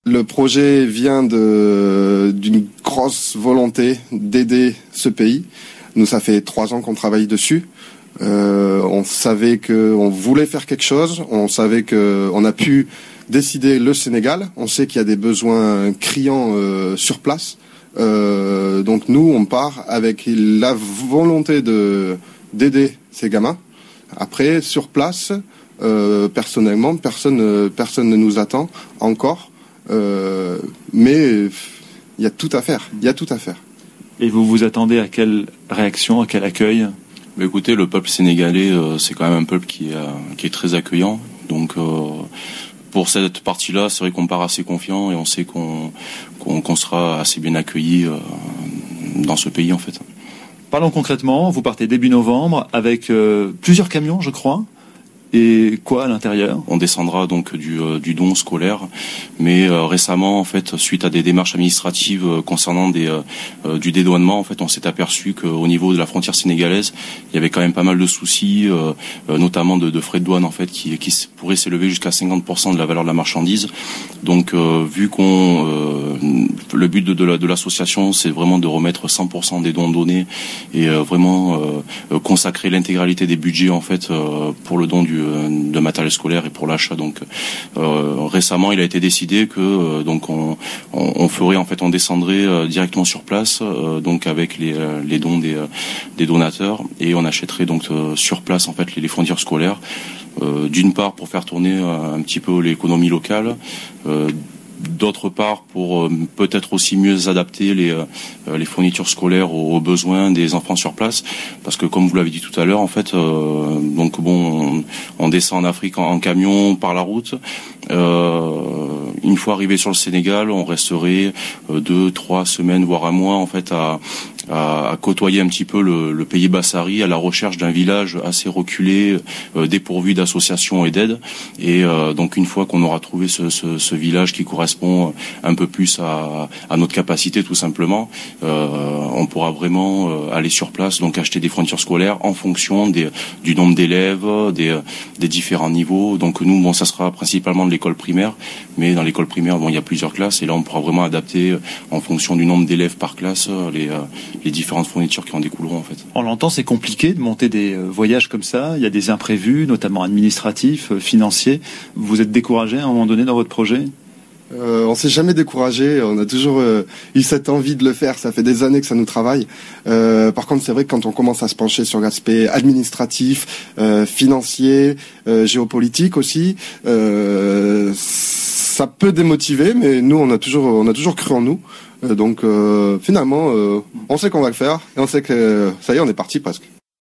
Le projet vient d'une grosse volonté d'aider ce pays. Nous, ça fait 3 ans qu'on travaille dessus. On savait qu'on voulait faire quelque chose. On savait qu'on a pu décider le Sénégal. On sait qu'il y a des besoins criants sur place. Donc nous, on part avec la volonté d'aider ces gamins. Après, sur place, personnellement, personne ne nous attend encore. Mais il y a tout à faire. Et vous vous attendez à quelle réaction, à quel accueil ? Mais écoutez, le peuple sénégalais, c'est quand même un peuple qui est très accueillant. Donc, pour cette partie-là, c'est vrai qu'on part assez confiant et on sait qu'on sera assez bien accueillis dans ce pays, en fait. Parlons concrètement, vous partez début novembre avec plusieurs camions, je crois. Et quoi à l'intérieur ? On descendra donc du don scolaire, mais récemment, en fait, suite à des démarches administratives concernant du dédouanement, en fait, on s'est aperçu qu'au niveau de la frontière sénégalaise, il y avait quand même pas mal de soucis, notamment de frais de douane, en fait, qui pourraient s'élever jusqu'à 50% de la valeur de la marchandise. Donc, vu le but de l'association, c'est vraiment de remettre 100% des dons donnés et vraiment consacrer l'intégralité des budgets, en fait, pour le don de matériel scolaire et pour l'achat. Donc récemment, il a été décidé que donc on ferait, en fait, on descendrait directement sur place, donc avec les dons des donateurs, et on achèterait donc sur place, en fait, les fournitures scolaires. D'une part pour faire tourner un petit peu l'économie locale. D'autre part, pour peut-être aussi mieux adapter les fournitures scolaires aux besoins des enfants sur place, parce que comme vous l'avez dit tout à l'heure, en fait, donc bon, on descend en Afrique en camion par la route. Une fois arrivé sur le Sénégal, on resterait 2-3 semaines, voire un mois, en fait, à côtoyer un petit peu le pays Bassari, à la recherche d'un village assez reculé, dépourvu d'associations et d'aide. Et donc une fois qu'on aura trouvé ce village qui correspond un peu plus à notre capacité, tout simplement, on pourra vraiment aller sur place, donc acheter des fournitures scolaires en fonction du nombre d'élèves, des différents niveaux. Donc nous, bon, ça sera principalement de l'école primaire, mais dans l'école primaire, bon, il y a plusieurs classes, et là on pourra vraiment adapter en fonction du nombre d'élèves par classe les différentes fournitures qui en découleront, en fait. On l'entend, c'est compliqué de monter des voyages comme ça. Il y a des imprévus, notamment administratifs, financiers. Vous êtes découragé à un moment donné dans votre projet ? On s'est jamais découragé, on a toujours eu cette envie de le faire, ça fait des années que ça nous travaille. Par contre, c'est vrai que quand on commence à se pencher sur l'aspect administratif, financier, géopolitique aussi, ça peut démotiver, mais nous on a toujours cru en nous. Donc finalement, on sait qu'on va le faire, et on sait que ça y est, on est parti presque.